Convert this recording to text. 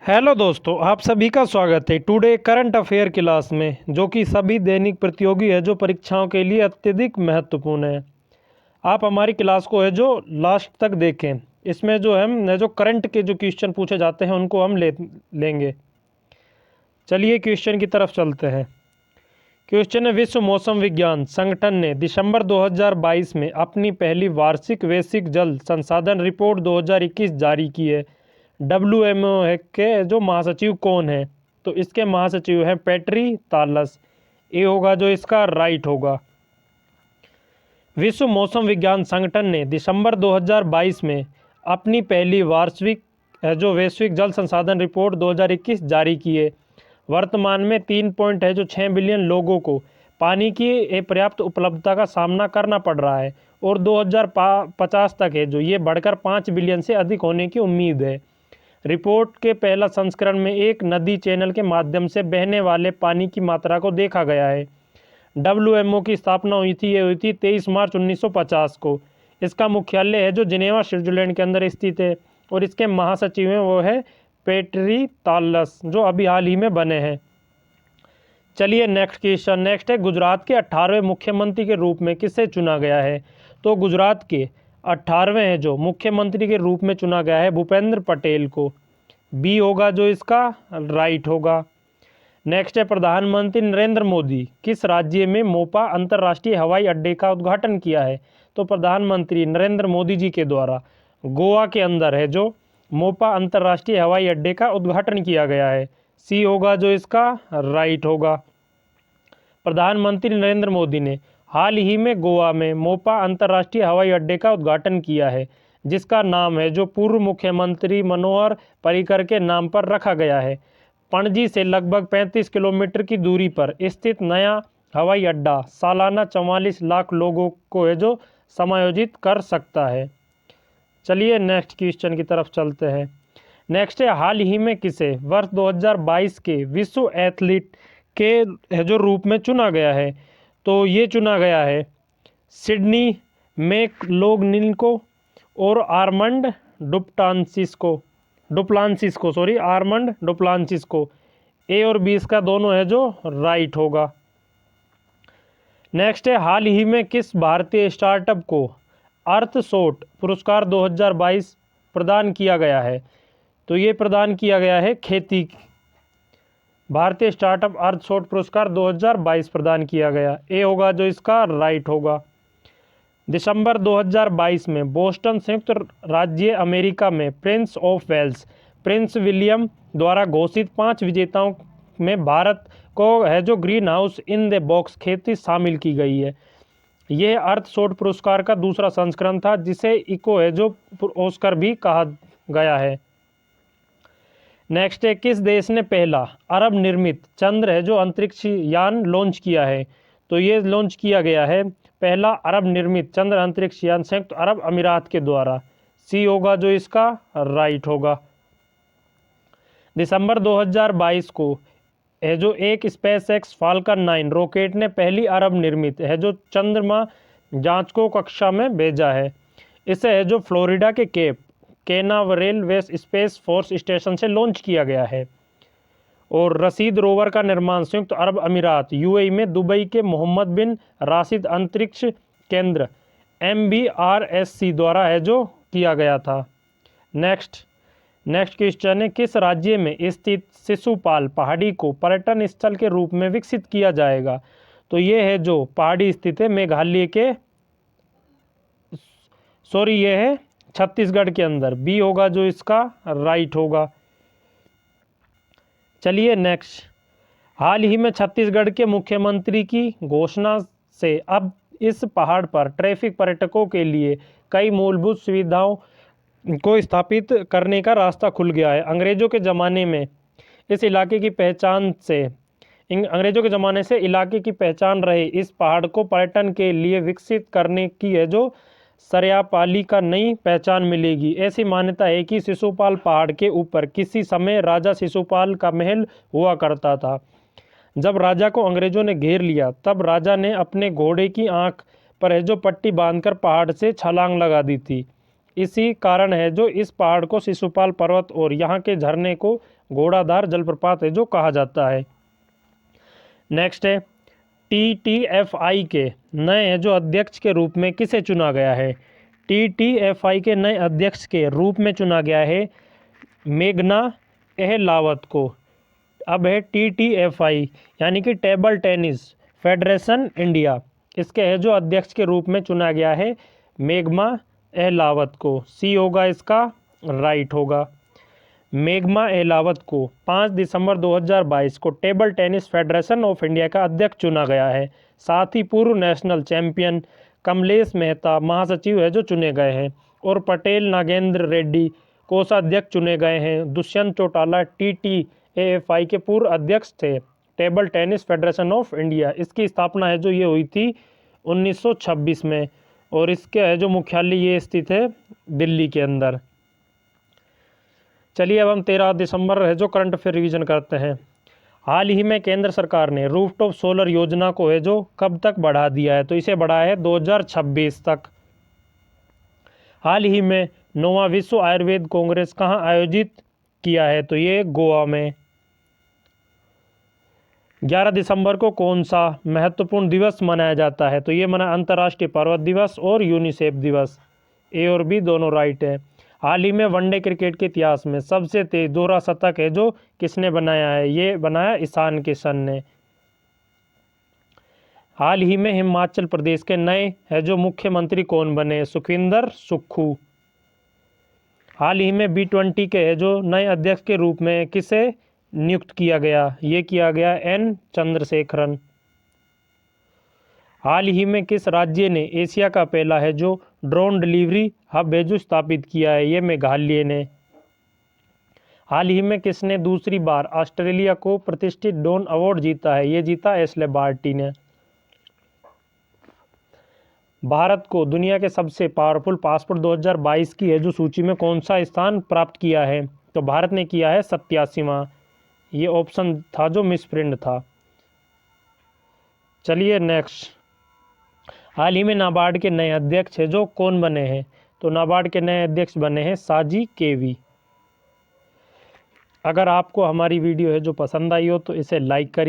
Hello दोस्तों, आप सभी का स्वागत है टुडे करंट अफेयर क्लास में, जो कि सभी दैनिक प्रतियोगी है जो परीक्षाओं के लिए अत्यधिक महत्वपूर्ण है। आप हमारी क्लास को है जो लास्ट तक देखें। इसमें जो हम जो करंट के जो क्वेश्चन पूछे जाते हैं उनको हम लेंगे। चलिए क्वेश्चन की तरफ चलते हैं। क्वेश्चन है, विश्व मौसम विज्ञान संगठन ने दिसंबर 2022 में अपनी पहली वार्षिक वैश्विक जल संसाधन रिपोर्ट 2021 जारी की है। WMO है के जो महासचिव कौन है? तो इसके महासचिव हैं पेट्री तालस। ये होगा जो इसका राइट होगा। विश्व मौसम विज्ञान संगठन ने दिसंबर 2022 में अपनी पहली वार्षिक जो वैश्विक जल संसाधन रिपोर्ट 2021 जारी की है। वर्तमान में 3.6 बिलियन लोगों को पानी की पर्याप्त उपलब्धता का सामना करना पड़ रहा है और 2050 तक है जो ये बढ़कर 5 बिलियन से अधिक होने की उम्मीद है। रिपोर्ट के पहला संस्करण में एक नदी चैनल के माध्यम से बहने वाले पानी की मात्रा को देखा गया है। WMO की स्थापना हुई थी 23 मार्च 1950 को। इसका मुख्यालय है जो जिनेवा स्विट्जरलैंड के अंदर स्थित है और इसके महासचिव हैं वो है पेट्री तालस, जो अभी हाल ही में बने हैं। चलिए नेक्स्ट क्वेश्चन। नेक्स्ट है, गुजरात के 18वें मुख्यमंत्री के रूप में किसे चुना गया है? तो गुजरात के 18वें है जो मुख्यमंत्री के रूप में चुना गया है भूपेंद्र पटेल को। बी होगा जो इसका राइट होगा। नेक्स्ट है, प्रधानमंत्री नरेंद्र मोदी किस राज्य में मोपा अंतर्राष्ट्रीय हवाई अड्डे का उद्घाटन किया है? तो प्रधानमंत्री नरेंद्र मोदी जी के द्वारा गोवा के अंदर है जो मोपा अंतर्राष्ट्रीय हवाई अड्डे का उद्घाटन किया गया है। सी होगा जो इसका राइट होगा। प्रधानमंत्री नरेंद्र मोदी ने हाल ही में गोवा में मोपा अंतर्राष्ट्रीय हवाई अड्डे का उद्घाटन किया है, जिसका नाम है जो पूर्व मुख्यमंत्री मनोहर पर्रिकर के नाम पर रखा गया है। पणजी से लगभग 35 किलोमीटर की दूरी पर स्थित नया हवाई अड्डा सालाना 44 लाख लोगों को है जो समायोजित कर सकता है। चलिए नेक्स्ट क्वेश्चन की तरफ चलते हैं। नेक्स्ट है, हाल ही में किसे वर्ष 2022 के विश्व एथलीट के जो रूप में चुना गया है? तो ये चुना गया है सिडनी मैकलोगलिन को और आर्मंड डुप्लांसिस को। ए और बी इसका दोनों है जो राइट होगा। नेक्स्ट है, हाल ही में किस भारतीय स्टार्टअप को अर्थशॉट पुरस्कार 2022 प्रदान किया गया है? तो ये प्रदान किया गया है खेती। भारतीय स्टार्टअप अर्थशॉट पुरस्कार 2022 प्रदान किया गया। ए होगा जो इसका राइट होगा। दिसंबर 2022 में बोस्टन संयुक्त राज्य अमेरिका में Prince of Wales Prince William द्वारा घोषित 5 विजेताओं में भारत को है जो green house in the box खेती शामिल की गई है। यह अर्थशॉट पुरस्कार का दूसरा संस्करण था, जिसे इको है जो ऑस्कर भी कहा गया है। नेक्स्ट है, किस देश ने पहला अरब निर्मित चंद्र है जो अंतरिक्ष यान लॉन्च किया है? तो ये लॉन्च किया गया है पहला अरब निर्मित चंद्र अंतरिक्ष यान संयुक्त अरब अमीरात के द्वारा। सी होगा जो इसका राइट होगा। दिसंबर 2022 को है जो एक स्पेसएक्स फाल्कन 9 रॉकेट ने पहली अरब निर्मित है जो चंद्रमा जांच को कक्षा में भेजा है। इसे है जो फ्लोरिडा के Cape Canaveral West Space Force Station से लॉन्च किया गया है। और रशीद रोवर का निर्माण संयुक्त अरब अमीरात UAE में दुबई के मोहम्मद बिन राशिद अंतरिक्ष केंद्र MBRSC द्वारा है जो किया गया था। नेक्स्ट क्वेश्चन है, किस राज्य में स्थित शिशुपाल पहाड़ी को पर्यटन स्थल के रूप में विकसित किया जाएगा? तो ये है जो पहाड़ी स्थित है मेघालय के ये है छत्तीसगढ़ के अंदर। बी होगा जो इसका राइट होगा। चलिए नेक्स्ट, हाल ही में छत्तीसगढ़ के मुख्यमंत्री की घोषणा से अब इस पहाड़ पर ट्रैफिक पर्यटकों के लिए कई मूलभूत सुविधाओं को स्थापित करने का रास्ता खुल गया है। अंग्रेजों के ज़माने से इलाके की पहचान रहे इस पहाड़ को पर्यटन के लिए विकसित करने की है जो सरयापाली का नई पहचान मिलेगी। ऐसी मान्यता है कि शिशुपाल पहाड़ के ऊपर किसी समय राजा शिशुपाल का महल हुआ करता था। जब राजा को अंग्रेजों ने घेर लिया तब राजा ने अपने घोड़े की आंख पर है जो पट्टी बांधकर पहाड़ से छलांग लगा दी थी, इसी कारण है जो इस पहाड़ को शिशुपाल पर्वत और यहाँ के झरने को घोड़ाधार जलप्रपात है जो कहा जाता है। नेक्स्ट है TTFI के नए है जो अध्यक्ष के रूप में किसे चुना गया है। TTFI के नए अध्यक्ष के रूप में चुना गया है मेघना अहलावत को। अब है TTFI यानी कि टेबल टेनिस फेडरेशन इंडिया, इसके है जो अध्यक्ष के रूप में चुना गया है मेघना अहलावत को। सी होगा इसका राइट होगा। मेघना अहलावत को 5 दिसंबर 2022 को table tennis federation of India का अध्यक्ष चुना गया है। साथ ही पूर्व नेशनल चैंपियन कमलेश मेहता महासचिव है जो चुने गए हैं और पटेल नागेंद्र रेड्डी कोषाध्यक्ष चुने गए हैं। दुष्यंत चौटाला TTAFI के पूर्व अध्यक्ष थे table tennis federation of India. इसकी स्थापना है जो ये हुई थी 1926 में और इसके है जो मुख्यालय ये स्थित है दिल्ली के अंदर। चलिए अब हम 13 दिसंबर है जो करंट अफेयर रिवीजन करते हैं। हाल ही में केंद्र सरकार ने रूफटॉप सोलर योजना को है जो कब तक बढ़ा दिया है, तो इसे बढ़ाया है 2026 तक। हाल ही में 9वां विश्व आयुर्वेद कांग्रेस कहाँ आयोजित किया है, तो ये गोवा में। 11 दिसंबर को कौन सा महत्वपूर्ण दिवस मनाया जाता है, तो ये मना अंतर्राष्ट्रीय पर्वत दिवस और यूनिसेफ दिवस। ए और बी दोनों राइट है। हाल ही में वनडे क्रिकेट के इतिहास में सबसे तेज दोहरा शतक है जो किसने बनाया है, ये बनाया ईशान किशन ने। हाल ही में हिमाचल प्रदेश के नए है जो मुख्यमंत्री कौन बने, सुखविंदर सुक्खू। हाल ही में B20 के है जो नए अध्यक्ष के रूप में किसे नियुक्त किया गया, ये किया गया N चंद्रशेखरन। हाल ही में किस राज्य ने एशिया का पहला है जो ड्रोन डिलीवरी हब है जो स्थापित किया है, ये मेघालय ने। हाल ही में किसने दूसरी बार ऑस्ट्रेलिया को प्रतिष्ठित डॉन अवार्ड जीता है, ये जीता एशले बार्टी ने। भारत को दुनिया के सबसे पावरफुल पासपोर्ट 2022 की है जो सूची में कौन सा स्थान प्राप्त किया है, तो भारत ने किया है 87वां। ये ऑप्शन था जो मिसप्रिंट था। चलिए नेक्स्ट, हाल ही में नाबार्ड के नए अध्यक्ष है जो कौन बने हैं, तो नाबार्ड के नए अध्यक्ष बने हैं साजी केवी। अगर आपको हमारी वीडियो है जो पसंद आई हो तो इसे लाइक करिए।